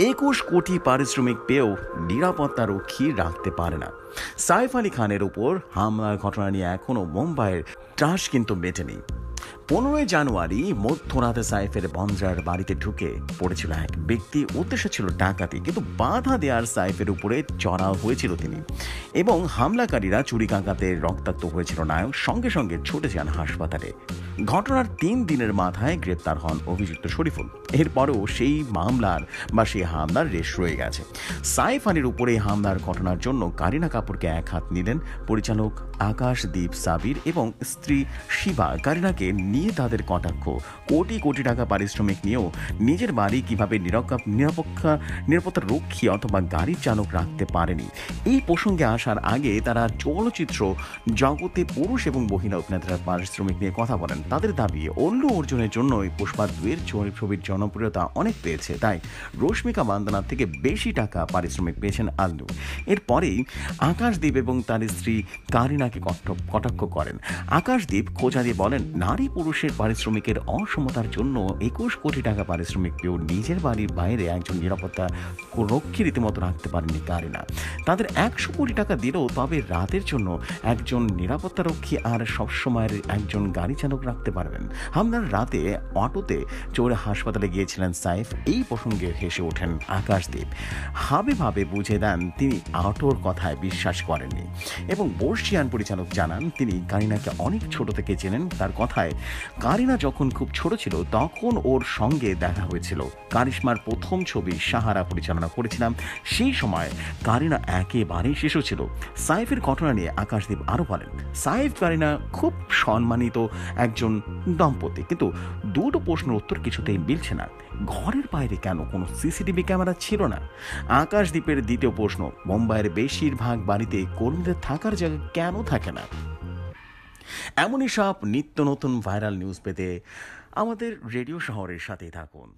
21 কোটি পারিশ্রমিক পেয়েও নিরাপত্তারক্ষী রাখতে পারে না। সাইফ আলী খানের উপর হামলার ঘটনা নিয়ে এখনও মুম্বাইয়ের ত্রাস কিন্তু মেটেনি। 15 জানুয়ারি মধ্যরাতে সাইফের বন্দ্রার বাড়িতে ঢুকে পড়েছিল এক ব্যক্তি। উদ্দেশ্য ছিল ডাকাতি, কিন্তু বাধা দেওয়ার সাইফের উপরে চড়াও হয়েছিল তিনি, এবং হামলাকারীরা চুরিকাঘাতে রক্তাক্ত হয়েছিল নায়ক। সঙ্গে সঙ্গে ছুটে যান হাসপাতালে। ঘটনার 3 দিনের মাথায় গ্রেপ্তার হন অভিযুক্ত শরীফুল। এরপরেও সেই হামলার রেশ রয়ে গেছে। সাইফ আলীর উপরে হামলার ঘটনার জন্য কারিনা কাপুরকে এক হাত নিলেন পরিচালক আকাশদীপ সাবির এবং স্ত্রী শিবা। কারিনাকে নিয়ে তাদের কটাক্ষ, কোটি কোটি টাকা পারিশ্রমিক নিয়েও নিজের বাড়ি কিভাবে নিরাপত্তা রক্ষী অথবা গাড়ির চালক রাখতে পারেনি। এই প্রসঙ্গে আসার আগে তারা চলচ্চিত্র জগতে পুরুষ এবং মহিলা অভিনেতারা পারিশ্রমিক নিয়ে কথা বলেন। তাদের দাবি অল্লু অর্জুনের জন্যই পুষ্পা 2 ছবির জনপ্রিয়তা অনেক পেয়েছে, তাই রশ্মিকা মান্দানার থেকে বেশি টাকা পারিশ্রমিক পেয়েছেন আল্লু। এরপরেই আকাশদীপ এবং তার স্ত্রী কারিনাকে কটাক্ষ করেন। আকাশদীপ খোঁজা দিয়ে বলেন, নারী পুরুষের পারিশ্রমিকের অসমতার জন্য 21 কোটি টাকা পারিশ্রমিক পেয়েও নিজের বাড়ির বাইরে একজন নিরাপত্তা রক্ষী রীতিমতো রাখতে পারেনি কারিনা। তাদের 100 কোটি টাকা দিলেও তবে রাতের জন্য একজন নিরাপত্তা রক্ষী আর সবসময়ের একজন গাড়ি চালক রাখতে পারবেন। হামলার রাতে অটোতে চড়ে হাসপাতালে গিয়েছিলেন সাইফ। এই প্রসঙ্গে হেসে ওঠেন আকাশদীপ। ভাবে বুঝে দেন তিনি অটোর কথায় বিশ্বাস করেননি, এবং বর্ষিয়ান পরিচালক জানান তিনি কারিনাকে অনেক ছোট থেকে চেনেন। তার কথায়, কারিনা যখন খুব ছোট ছিল তখন ওর সঙ্গে দেখা হয়েছিল। কারিশমার প্রথম ছবি সাহারা পরিচালনা করেছিলাম, সেই সময় কারিনা একেবারেই শিশু ছিল। সাইফের ঘটনা নিয়ে আকাশদীপ আরো বলেন, সাইফ কারিনা খুব সম্মানিত একজন দম্পতি, কিন্তু দুটো প্রশ্নের উত্তর কিছুতেই মিলছে না। ঘরের বাইরে কেন কোনো সিসিটিভি ক্যামেরা ছিল না? আকাশদীপের দ্বিতীয় প্রশ্ন, মুম্বাইয়ের বেশিরভাগ বাড়িতে কর্মীদের থাকার জায়গা কেন থাকে না? এমনই সব নিত্য নতুন ভাইরাল নিউজ পেতে আমাদের রেডিও শহরের সাথেই থাকুন।